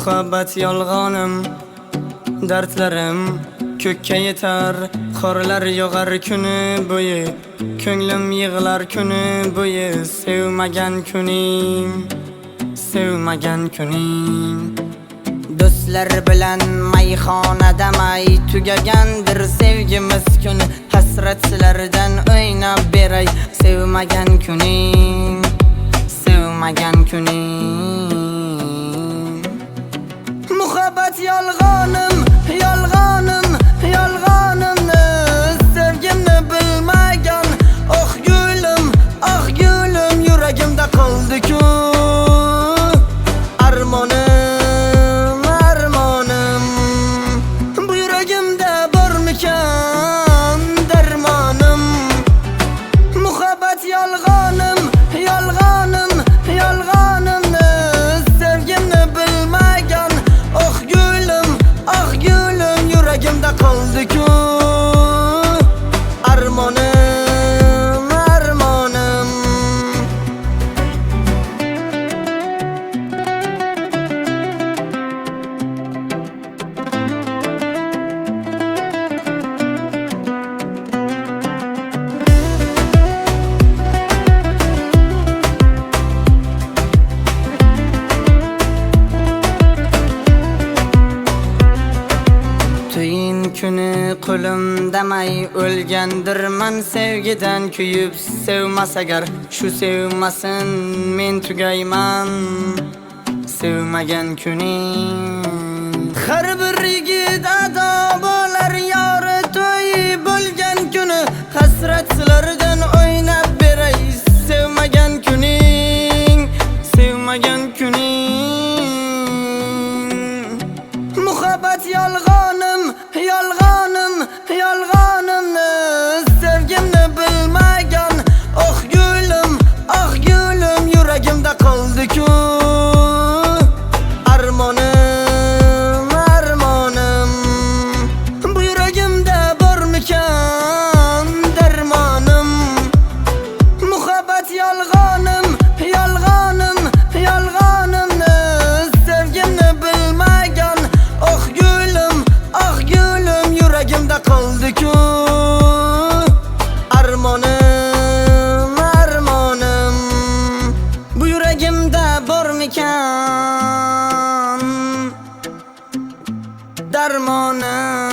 Muhabbat yolg'onim, dardlarim ko'kka yetar. Qorlar yog'ar kuni bo'yi, ko'nglim yig'lar kuni bo'yi. Sevmagan kuning, sevmagan kuning. Do'stlar bilan mayxonada may tugagandir sevgimiz kuni. Hasratlardan o'ynab beray, sevmagan kuning, sevmagan kuning. Muhabbat yolg'onim, yolg'onim, yolg'onimni sevgimni bilmagan. Oh gulim, yuragimda qoldi-ku armonim, armonim. Bu yuragimda bormikan darmonim. Muhabbat yolg'onim, yolg'onim, yolg'onimni sevgimni bilmagan. Oh gulim, yuragimda qoldi-ku armonim, armonim. Tuyin kuni qo'limda may o'lgandirman sevgidan kuyib. Sevmas agar shu sevmasin men tugayman, sevmagan kuning. Har bir yigit ado bo'lar yori to'y bo'lgan kuni. Hasratlardan o'ynab beray, sevmagan kuning, sevmagan kuning. Muhabbat yolg'onim, yolg'onim, yolg'onimni sevgimni bilmagan. Oh gulim, yuragimda qoldi-ku armonim, armonim. Bu yuragimda bormikan darmonim. Muhabbat yolg'onim, yolg'onim, yolg'onimni sevgimni bilmagan. Oh gulim, yuragimda qoldi-ku armonim, armonim. Bu yuragimda bormikan darmonim.